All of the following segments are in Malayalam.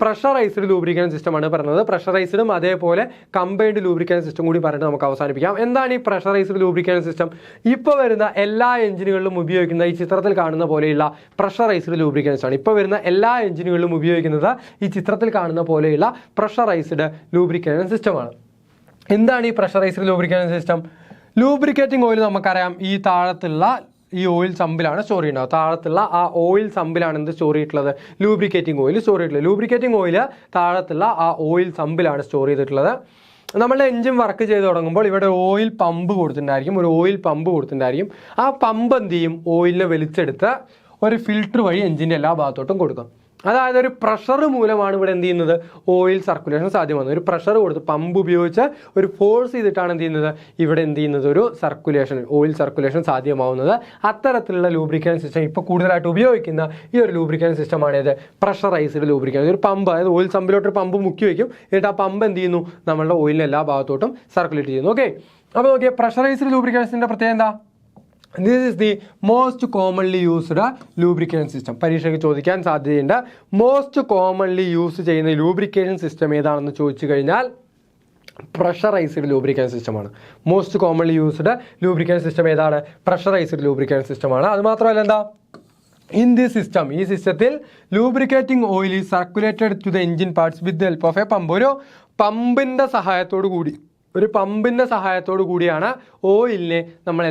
പ്രഷറൈസ്ഡ് ലൂബ്രിക്കൻറ്റ് സിസ്റ്റമാണ് പറയുന്നത്. പ്രഷറൈസ്ഡും അതേപോലെ കമ്പൈൻഡ് ലൂബ്രിക്കൻറ്റ് സിസ്റ്റം കൂടി പറഞ്ഞിട്ട് നമുക്ക് അവസാനിപ്പിക്കാം. എന്താണ് ഈ പ്രഷറൈസ്ഡ് ലൂബ്രിക്കൻറ്റ് സിസ്റ്റം? ഇപ്പോൾ വരുന്ന എല്ലാ എഞ്ചിനുകളിലും ഉപയോഗിക്കുന്ന ഈ ചിത്രത്തിൽ കാണുന്ന പോലെയുള്ള പ്രഷറൈസ്ഡ് ലൂബ്രിക്കൻസ് ആണ്. ഇപ്പോൾ വരുന്ന എല്ലാ എഞ്ചിനുകളിലും ഉപയോഗിക്കുന്നത് ഈ ചിത്രത്തിൽ കാണുന്ന പോലെയുള്ള പ്രഷറൈസ്ഡ് ലൂബ്രിക്കൻറ്റ് സിസ്റ്റമാണ്. എന്താണ് ഈ pressurised lubricant system? Lubricating oil നമുക്കറിയാം ഈ താഴത്തുള്ള ഈ ഓയിൽ സമ്പിലാണ് സ്റ്റോർ ചെയ്യുന്നത്. താഴത്തുള്ള ആ ഓയിൽ സമ്പിലാണ് എന്ത് സ്റ്റോർ ചെയ്തിട്ടുള്ളത്? ലൂബ്രിക്കേറ്റിംഗ് ഓയിൽ സ്റ്റോർ ചെയ്തിട്ടുള്ളത്. ലൂബ്രിക്കേറ്റിംഗ് ഓയിൽ താഴത്തുള്ള ആ ഓയിൽ സമ്പിലാണ് സ്റ്റോർ ചെയ്തിട്ടുള്ളത്. നമ്മളുടെ എഞ്ചിൻ വർക്ക് ചെയ്ത് തുടങ്ങുമ്പോൾ ഇവിടെ ഓയിൽ പമ്പ് കൊടുത്തിട്ടുണ്ടായിരിക്കും, ഒരു ഓയിൽ പമ്പ് കൊടുത്തിട്ടുണ്ടായിരിക്കും. ആ പമ്പ് എന്ത് ചെയ്യും? ഓയിലിനെ വലിച്ചെടുത്ത് ഒരു ഫിൽറ്റർ വഴി എഞ്ചിൻ്റെ എല്ലാ ഭാഗത്തോട്ടും കൊടുക്കും. അതായത് ഒരു പ്രഷർ മൂലമാണ് ഇവിടെ എന്ത് ചെയ്യുന്നത്? ഓയിൽ സർക്കുലേഷൻ സാധ്യമാകുന്നത്. ഒരു പ്രഷർ കൊടുത്ത് പമ്പ് ഉപയോഗിച്ച് ഒരു ഫോഴ്സ് ചെയ്തിട്ടാണ് എന്ത് ചെയ്യുന്നത്? ഇവിടെ എന്ത് ചെയ്യുന്നത്? ഒരു സർക്കുലേഷൻ, ഓയിൽ സർക്കുലേഷൻ സാധ്യമാവുന്നത്. അത്തരത്തിലുള്ള ലൂബ്രിക്കൻറ്റ് സിസ്റ്റം ഇപ്പോൾ കൂടുതലായിട്ട് ഉപയോഗിക്കുന്ന ഈ ഒരു ലൂബ്രിക്കൻറ്റ് സിസ്റ്റമാണ് ഇത് പ്രഷറൈസ്ഡ് ലൂബ്രിക്കൻറ്റ്. ഒരു പമ്പ്, അതായത് ഓയിൽ സമ്പിലോട്ട് പമ്പ് മുക്കി വയ്ക്കും. എന്നിട്ട് ആ പമ്പ് എന്ത് ചെയ്യുന്നു? നമ്മളുടെ ഓയിലിൻ്റെ എല്ലാ ഭാഗത്തോട്ടും സർക്കുലേറ്റ് ചെയ്യുന്നു. ഓക്കെ, അപ്പോൾ നോക്കിയാൽ പ്രഷറൈസ്ഡ് ലൂബ്രിക്കൻസിൻ്റെ പ്രത്യേകത എന്താ? This is the most commonly used lubricant system. പരീക്ഷയ്ക്ക് ചോദിക്കാൻ സാധ്യതയുണ്ട്. മോസ്റ്റ് കോമൺലി യൂസ് ചെയ്യുന്ന ലൂബ്രിക്കേഷൻ സിസ്റ്റം ഏതാണെന്ന് ചോദിച്ചു കഴിഞ്ഞാൽ പ്രഷറൈസ്ഡ് ലൂബ്രിക്കൻറ്റ് സിസ്റ്റമാണ്. Most commonly used lubricant system ഏതാണ്? പ്രഷറൈസ്ഡ് ലൂബ്രിക്കൻറ്റ് സിസ്റ്റമാണ്. അതുമാത്രമല്ല എന്താ? ഇൻ ദിസ് സിസ്റ്റം, ഈ സിസ്റ്റത്തിൽ lubricating oil is circulated to the engine parts with the help of a pump. ഒരു പമ്പിൻ്റെ സഹായത്തോടു കൂടിയാണ് ഓയിലിനെ നമ്മൾ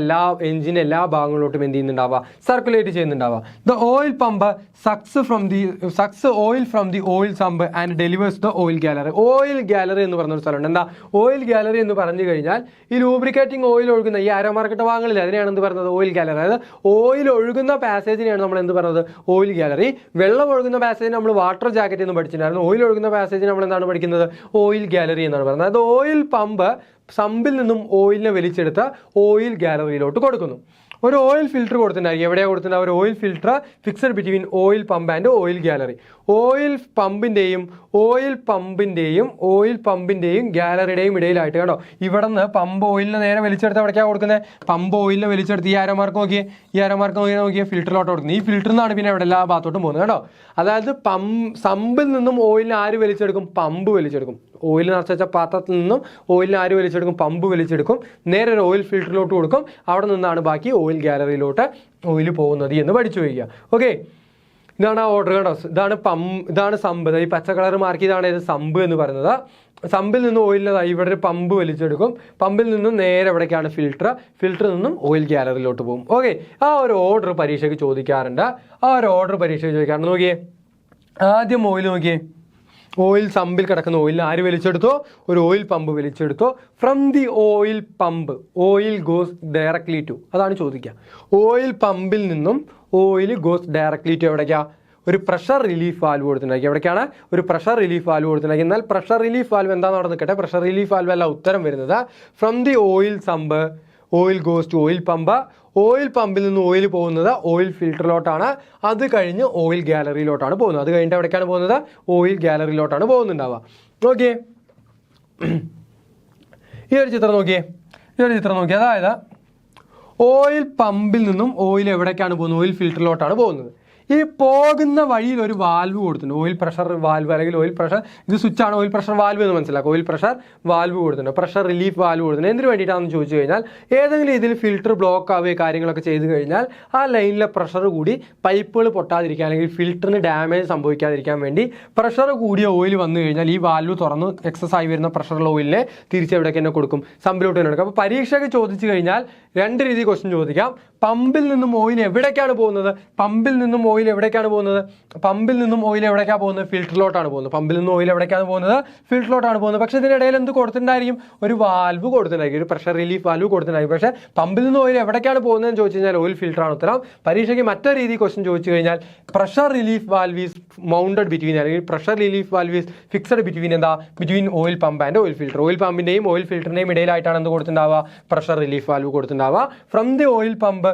എഞ്ചിൻ്റെ എല്ലാ ഭാഗങ്ങളിലോട്ടും എന്ത് ചെയ്യുന്നുണ്ടാവുക? സർക്കുലേറ്റ് ചെയ്യുന്നുണ്ടാവുക. The oil pump sucks oil from the oil sump and delivers the oil gallery. Oil gallery എന്ന് പറഞ്ഞൊരു സ്ഥലമുണ്ട്. എന്താ ഓയിൽ ഗാലറി എന്ന് പറഞ്ഞു കഴിഞ്ഞാൽ ഈ ലൂബ്രിക്കേറ്റിംഗ് ഓയിൽ ഒഴുകുന്ന ഈ ആരോ മാർക്കറ്റ് ഭാഗങ്ങളിൽ അതിനെയാണ് എന്ത് പറയുന്നത്? Oil gallery. അതായത് ഓയിൽ ഒഴുകുന്ന പാസേജിനെയാണ് നമ്മൾ എന്ത് പറയുന്നത്? Oil gallery. വെള്ളം ഒഴുകുന്ന പാസേജിന് നമ്മൾ വാട്ടർ ജാക്കറ്റ് എന്ന് പഠിച്ചിട്ടുണ്ടായിരുന്നു. ഓയിൽ ഒഴുകുന്ന പാസേജിന് നമ്മൾ എന്താണ് പഠിക്കുന്നത്? ഓയിൽ ഗാലറി എന്നാണ് പറയുന്നത്. അതായത് ഓയിൽ പമ്പ് സമ്പിൽ നിന്നും ഓയിലിനെ വലിച്ചെടുത്ത് ഓയിൽ ഗാലറിയിലോട്ട് കൊടുക്കുന്നു. ഒരു ഓയിൽ ഫിൽറ്റർ കൊടുത്തിട്ടുണ്ടായിരിക്കും. എവിടെയാണ് കൊടുത്തിട്ടുണ്ടാവുക? ഒരു oil filter fixed between oil pump and oil gallery. Oil പമ്പിൻ്റെയും ഗാലറിയുടെയും ഇടയിലായിട്ട് കേട്ടോ. ഇവിടെ നിന്ന് പമ്പ് ഓയിലിനെ നേരെ വലിച്ചെടുത്ത് എവിടേക്കാണ് കൊടുക്കുന്നത്? പമ്പ് ഓയിലിനെ വലിച്ചെടുത്ത് ഈ ആരോമാർക്ക് നോക്കിയേ ഫിൽറ്ററിലോട്ട് കൊടുക്കുന്നത്. ഈ ഫിൽറ്ററിൽ നിന്നാണ് പിന്നെ ഇവിടെ എല്ലാ ഭാഗത്തോട്ടും പോകുന്നത് കേട്ടോ. അതായത് സമ്പിൽ നിന്നും ഓയിലിനെ ആര് വലിച്ചെടുക്കും? പമ്പ് വലിച്ചെടുക്കും. ഓയിൽ നിറച്ച് വെച്ച പാത്രത്തിൽ നിന്നും ഓയിലിനെ ആര് വലിച്ചെടുക്കും? പമ്പ് വലിച്ചെടുക്കും. നേരെ ഒരു ഓയിൽ ഫിൽറ്ററിലോട്ട് കൊടുക്കും. അവിടെ നിന്നാണ് ബാക്കി ഓയിൽ ഗാലറിയിലോട്ട് ഓയിൽ പോകുന്നത് എന്ന് പഠിച്ചു വയ്ക്കുക. ഓക്കെ, ഇതാണ് ആ ഓർഡർ കേട്ടോ. ഇതാണ് സമ്പ്. ഈ പച്ച കളർ മാർക്ക് ചെയ്താണ് ഇത് സമ്പ് എന്ന് പറയുന്നത്. സമ്പിൽ നിന്നും ഓയിലിനെ ഇവിടെ ഒരു പമ്പ് വലിച്ചെടുക്കും. പമ്പിൽ നിന്നും നേരെ എവിടേക്കാണ്? ഫിൽറ്ററിൽ നിന്നും ഓയിൽ ഗാലറിയിലോട്ട് പോകും. ഓക്കെ, ആ ഒരു ഓർഡർ പരീക്ഷയ്ക്ക് ചോദിക്കാറുണ്ട്. നോക്കിയേ, ആദ്യം ഓയിൽ നോക്കിയേ. ഓയിൽ സമ്പിൽ കിടക്കുന്ന ഓയിലിന് ആര് വലിച്ചെടുത്തോ? ഒരു ഓയിൽ പമ്പ് വലിച്ചെടുത്തോ. From the oil pump oil goes directly to, അതാണ് ചോദിക്കുക. ഓയിൽ പമ്പിൽ നിന്നും ഓയിൽ ഗോസ് ഡയറക്ട്ലി ടു എവിടേക്കാ? ഒരു പ്രഷർ റിലീഫ് വാൽവ് കൊടുത്തിട്ടുണ്ടായിരിക്കും. എവിടേക്കാണ്? ഒരു പ്രഷർ റിലീഫ് വാൽവ് കൊടുത്തിട്ടുണ്ടായിരിക്കും. എന്നാൽ പ്രഷർ റിലീഫ് വാൽവ് എന്താണെന്ന് അവിടെ നിൽക്കട്ടെ. പ്രഷർ റിലീഫ് വാൽവ് അല്ല ഉത്തരം വരുന്നത്. From the oil sump oil goes to oil pump. Oil പമ്പിൽ നിന്ന് ഓയിൽ പോകുന്നത് ഓയിൽ ഫിൽറ്ററിലോട്ടാണ്. അത് കഴിഞ്ഞ് ഓയിൽ ഗാലറിയിലോട്ടാണ് പോകുന്നത്. അത് കഴിഞ്ഞിട്ട് എവിടേക്കാണ് പോകുന്നത്? ഓയിൽ ഗാലറിയിലോട്ടാണ് പോകുന്നുണ്ടാവുക. നോക്കിയേ, ഈ ഒരു ചിത്രം നോക്കിയേ. അതായത് ഓയിൽ പമ്പിൽ നിന്നും ഓയിൽ എവിടേക്കാണ് പോകുന്നത്? ഓയിൽ ഫിൽറ്ററിലോട്ടാണ് പോകുന്നത്. ഈ പോകുന്ന വഴിയിൽ ഒരു വാൽവ് കൊടുത്തിട്ടുണ്ട്. ഓയിൽ പ്രഷർ വാൽവ് അല്ലെങ്കിൽ ഓയിൽ പ്രഷർ, ഇത് സ്വിച്ചാണ്. ഓയിൽ പ്രഷർ വാൽവ് എന്ന് മനസ്സിലാക്കുക. ഓയിൽ പ്രഷർ വാൽവ് കൊടുത്തിട്ടുണ്ട്. പ്രഷർ റിലീഫ് വാൽവ് കൊടുത്തിട്ടുണ്ട്. എന്തിനു വേണ്ടിയിട്ടാണെന്ന് ചോദിച്ചു കഴിഞ്ഞാൽ ഏതെങ്കിലും രീതിയിൽ ഫിൽറ്റർ ബ്ലോക്ക് ആവുകയോ കാര്യങ്ങളൊക്കെ ചെയ്ത് കഴിഞ്ഞാൽ ആ ലൈനിലെ പ്രഷർ കൂടി പൈപ്പുകൾ പൊട്ടാതിരിക്കാൻ അല്ലെങ്കിൽ ഫിൽറ്ററിന് ഡാമേജ് സംഭവിക്കാതിരിക്കാൻ വേണ്ടി പ്രഷർ കൂടിയ ഓയിൽ വന്നു കഴിഞ്ഞാൽ ഈ വാൽവ് തുറന്ന് എക്സസ് ആയി വരുന്ന പ്രഷറുള്ള ഓയിലിനെ തിരിച്ചെവിടേക്ക് തന്നെ കൊടുക്കും? സമ്പിലോട്ട് തന്നെ കൊടുക്കും. അപ്പോൾ പരീക്ഷയ്ക്ക് ചോദിച്ചു കഴിഞ്ഞാൽ രണ്ട് രീതി ക്വസ്റ്റ്യൻ ചോദിക്കാം. പമ്പിൽ നിന്നും ഓയിൽ എവിടേക്കാണ് പോകുന്നത്? പമ്പിൽ നിന്നും ഓയിൽ എവിടേക്കാണ് പോകുന്നത്? ഫിൽറ്ററിലോട്ടാണ് പോകുന്നത്. പമ്പിൽ നിന്ന് ഓയിൽ എവിടേക്കാണ് പോകുന്നത്? ഫിൽറ്ററിലോട്ടാണ് പോകുന്നത്. പക്ഷേ ഇതിനിടയിൽ എന്ത് കൊടുത്തിട്ടുണ്ടായിരിക്കും? ഒരു വാൽവ് കൊടുത്തിട്ടുണ്ടായിരിക്കും, ഒരു പ്രഷർ റിലീഫ് വാൽവ് കൊടുത്തിട്ടുണ്ടായിരിക്കും. പക്ഷേ പമ്പിൽ നിന്ന് ഓയിൽ എവിടേക്കാണ് പോകുന്നതെന്ന് ചോദിച്ചു കഴിഞ്ഞാൽ ഓയിൽ ഫിൽറ്ററാണ് ഉത്തരം. പരീക്ഷയ്ക്ക് മറ്റൊരു രീതി ക്വസ്റ്റ്യൻ ചോദിച്ചു കഴിഞ്ഞാൽ pressure relief valve is mounted between, അല്ലെങ്കിൽ pressure relief valve is fixed between oil pump and oil filter. Oil പമ്പിന്റെയും ഓയിൽ ഫിൽറ്ററിന്റെയും ഇടയിലായിട്ടാണ് എന്ത് കൊടുത്തിട്ടുണ്ടാവുക? പ്രഷർ റിലീഫ് വാൽവ് കൊടുത്തിട്ടുണ്ടാവുക. From the oil pump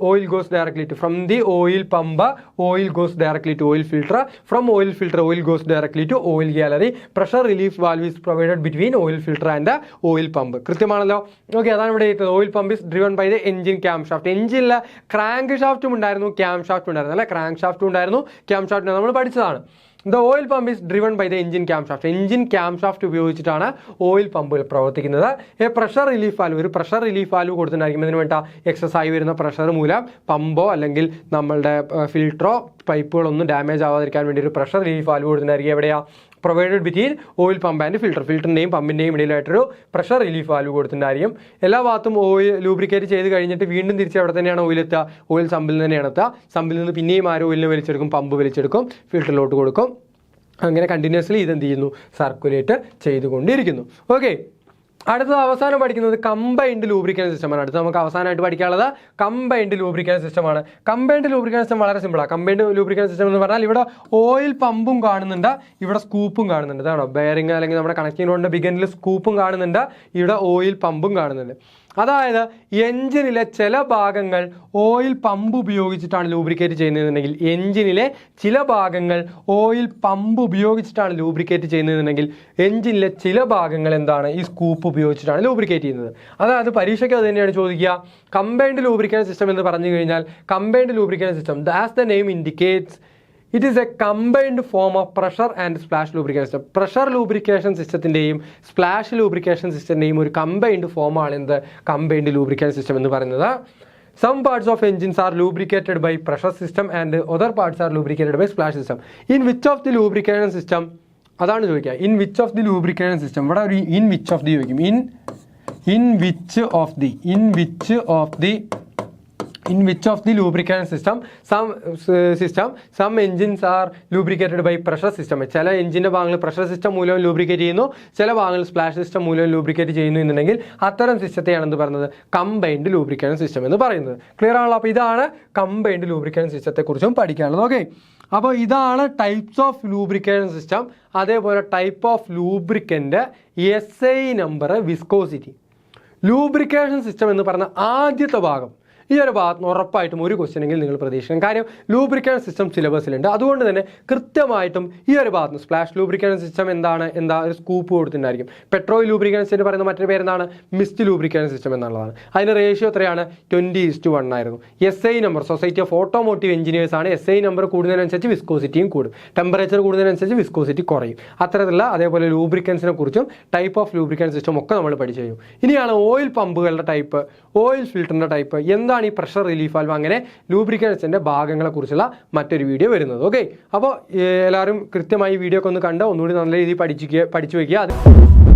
oil goes directly to, from the oil pump oil goes directly to oil filter. From oil filter, oil goes directly to oil gallery. Pressure relief valve is provided between oil filter and the oil pump. കൃത്യമാണല്ലോ. ഓക്കെ, അതാണ് ഇവിടെ oil pump is driven by the engine camshaft. എഞ്ചിനിൽ ക്രാങ്ക് ഷാഫ്റ്റും ഉണ്ടായിരുന്നു, ക്യാം ഷാഫ്റ്റും ഉണ്ടായിരുന്നു അല്ലെ. ക്രാങ്ക് ഷാഫ്റ്റും ഉണ്ടായിരുന്നു, ക്യാം ഷാഫ്റ്റും നമ്മൾ പഠിച്ചതാണ്. The oil pump is driven by the engine camshaft. Engine camshaft ഉപയോഗിച്ചിട്ടാണ് ഓയിൽ പമ്പുകൾ പ്രവർത്തിക്കുന്നത്. പ്രഷർ റിലീഫ് വാൽവ്, ഒരു പ്രഷർ റിലീഫ് വാൽവ് കൊടുത്തിട്ടുണ്ടായിരിക്കും. ഇതിന് വേണ്ട എക്സസ് ആയി വരുന്ന പ്രഷർ മൂലം പമ്പോ അല്ലെങ്കിൽ നമ്മളുടെ ഫിൽറ്ററോ പൈപ്പുകളൊന്നും ഡാമേജ് ആവാതിരിക്കാൻ വേണ്ടി ഒരു പ്രഷർ റിലീഫ് വാൽവ് കൊടുത്തിട്ടുണ്ടായിരിക്കും. എവിടെയാ? Provided between oil pump and filter. ഫിൽറ്ററിൻ്റെയും പമ്പിൻ്റെയും ഇടയിലായിട്ടൊരു പ്രഷർ റിലീഫ് വാൽവ് കൊടുത്തിട്ടുണ്ടായിരിക്കും. എല്ലാ ഭാഗത്തും ഓയിൽ ലൂബ്രിക്കേറ്റ് ചെയ്ത് കഴിഞ്ഞിട്ട് വീണ്ടും തിരിച്ച് അവിടെ തന്നെയാണ് ഓയിൽ എത്തുക, ഓയിൽ സമ്പിൽ നിന്ന് തന്നെയാണ് എത്തുക. സമ്പിൽ നിന്ന് പിന്നെയും ആരും ഓയിലിനെ വലിച്ചെടുക്കും, പമ്പ് വലിച്ചെടുക്കും, ഫിൽറ്ററിലോട്ട് കൊടുക്കും. അങ്ങനെ കണ്ടിന്യൂസ്ലി ഇതെന്ത് ചെയ്യുന്നു? സർക്കുലേറ്റ് ചെയ്തുകൊണ്ടിരിക്കുന്നു. ഓക്കെ, അടുത്തത് അവസാനം പഠിക്കുന്നത് കമ്പൈൻഡ് ലൂബ്രിക്കൻ്റ് സിസ്റ്റമാണ്. അടുത്ത് നമുക്ക് അവസാനമായിട്ട് പഠിക്കാനുള്ളത് കമ്പൈൻഡ് ലൂബ്രിക്കൻ്റ് സിസ്റ്റമാണ്. കമ്പൈൻഡ് ലൂബ്രിക്കൻ്റ് സിസ്റ്റം വളരെ സിമ്പിളാണ്. കമ്പൈൻഡ് ലൂബ്രിക്കൻ്റ് സിസ്റ്റം എന്ന് പറഞ്ഞാൽ ഇവിടെ ഓയിൽ പമ്പും കാണുന്നുണ്ട്, ഇവിടെ സ്കൂപ്പും കാണുന്നുണ്ട്. ഇതാണോ ബെയറിംഗ് അല്ലെങ്കിൽ നമ്മുടെ കണക്റ്റിംഗ് റോഡിൻ്റെ ബിഗനിൽ സ്കൂപ്പും കാണുന്നുണ്ട്, ഇവിടെ ഓയിൽ പമ്പും കാണുന്നുണ്ട്. അതായത് എഞ്ചിനിലെ ചില ഭാഗങ്ങൾ ഓയിൽ പമ്പ് ഉപയോഗിച്ചിട്ടാണ് ലൂബ്രിക്കേറ്റ് ചെയ്യുന്നതെന്നുണ്ടെങ്കിൽ, എഞ്ചിനിലെ ചില ഭാഗങ്ങൾ ഓയിൽ പമ്പ് ഉപയോഗിച്ചിട്ടാണ് ലൂബ്രിക്കേറ്റ് ചെയ്യുന്നതെന്നുണ്ടെങ്കിൽ എഞ്ചിനിലെ ചില ഭാഗങ്ങൾ എന്താണ്? ഈ സ്കൂപ്പ് ഉപയോഗിച്ചിട്ടാണ് ലൂബ്രിക്കേറ്റ് ചെയ്യുന്നത്. അതായത് പരീക്ഷയ്ക്ക് അത് തന്നെയാണ് ചോദിക്കുക. കമ്പൈൻഡ് ലൂബ്രിക്കേഷൻ സിസ്റ്റം എന്ന് പറഞ്ഞു കഴിഞ്ഞാൽ combined lubrication system, as the name indicates, it is a combined form of pressure and splash lubrication system. Pressure lubrication സിസ്റ്റത്തിൻ്റെയും സ്പ്ലാഷ് ലൂബ്രിക്കേഷൻ സിസ്റ്റത്തിൻ്റെയും ഒരു കമ്പൈൻഡ് ഫോമാണ് എന്ത്? കമ്പൈൻഡ് ലൂബ്രിക്കേഷൻ സിസ്റ്റം എന്ന് പറയുന്നത്. Some parts of engines are lubricated by pressure system and other parts are lubricated by splash system. In which of the lubrication system, അതാണ് ചോദിക്കുക. In which of the lubrication system, ഇവിടെ ഒരു ഇൻ വിച്ച് ഓഫ് ദി ചോദിക്കും. In which of the lubrication system some engines are lubricated by pressure system. ചില എഞ്ചിൻ്റെ ഭാഗങ്ങൾ പ്രഷർ സിസ്റ്റം മൂലം ലൂബ്രിക്കേറ്റ് ചെയ്യുന്നു, ചില ഭാഗങ്ങൾ സ്പ്ലാഷ് സിസ്റ്റം മൂലം ലൂബ്രിക്കേറ്റ് ചെയ്യുന്നു എന്നുണ്ടെങ്കിൽ അത്തരം സിസ്റ്റത്തെയാണ് എന്ത് പറയുന്നത്? കമ്പൈൻഡ് ലൂബ്രിക്കേഷൻ സിസ്റ്റം എന്ന് പറയുന്നത്. ക്ലിയർ ആണല്ലോ? അപ്പോൾ ഇതാണ് കമ്പൈൻഡ് ലൂബ്രിക്കേഷൻ സിസ്റ്റത്തെക്കുറിച്ചും പഠിക്കാനുള്ളത്. ഓക്കെ, അപ്പോൾ ഇതാണ് ടൈപ്സ് ഓഫ് ലൂബ്രിക്കേഷൻ സിസ്റ്റം. അതേപോലെ type of lubricant, SI number, viscosity. Lubrication system എന്ന് പറഞ്ഞ ആദ്യത്തെ ഭാഗം, ഈ ഒരു ഭാഗത്ത് നിന്ന് ഉറപ്പായിട്ടും ഒരു ക്വസ്റ്റ്യനെങ്കിലും നിങ്ങൾ പ്രതീക്ഷിക്കണം. കാര്യം ലൂബ്രിക്കേഷൻ സിസ്റ്റം സിലബസിലുണ്ട്. അതുകൊണ്ട് തന്നെ കൃത്യമായിട്ടും ഈ ഒരു ഭാഗത്ത് നിന്ന് സ്പ്ലാഷ് ലൂബ്രിക്കേഷൻ സിസ്റ്റം എന്താ ഒരു സ്കൂപ്പ് കൊടുത്തിട്ടുണ്ടായിരിക്കും. പെട്രോൾ ലൂബ്രിക്കേഷൻ സിസ്റ്റം പറയുന്ന മറ്റൊരു പേരെന്താണ്? മിസ്റ്റ് ലൂബ്രിക്കേഷൻ സിസ്റ്റം എന്നുള്ളതാണ്. അതിൻ്റെ റേഷ്യോ എത്രയാണ്? 20:1 ആയിരുന്നു. SI number, society of automotive engineers ആണ്. SI നമ്പർ കൂടുന്നതിനനുസരിച്ച് വിസ്കോസിറ്റിയും കൂടും, ടെമ്പറേച്ചർ കൂടുന്നതിനനുസരിച്ച് വിസ്കോസിറ്റി കുറയും. അത്തരത്തിലുള്ള അതേപോലെ ലൂബ്രിക്കൻസിനെ കുറിച്ചും ടൈപ്പ് ഓഫ് ലൂബ്രിക്കൻ സിസ്റ്റം ഒക്കെ നമ്മൾ പഠിച്ചു കഴിഞ്ഞു. ഇനിയാണ് ഓയിൽ പമ്പുകളുടെ ടൈപ്പ്, ഓയിൽ ഫിൽറ്ററിൻ്റെ ടൈപ്പ്, എന്താണ് ഈ പ്രഷർ റിലീഫ് വാൽവ്, അങ്ങനെ ലൂബ്രിക്കൻസിൻ്റെ ഭാഗങ്ങളെക്കുറിച്ചുള്ള മറ്റൊരു വീഡിയോ വരുന്നത്. ഓക്കെ, അപ്പോൾ എല്ലാവരും കൃത്യമായി വീഡിയോ ഒക്കെ ഒന്ന് കണ്ട് ഒന്നുകൂടി നല്ല രീതിയിൽ പഠിച്ചു വയ്ക്കുക.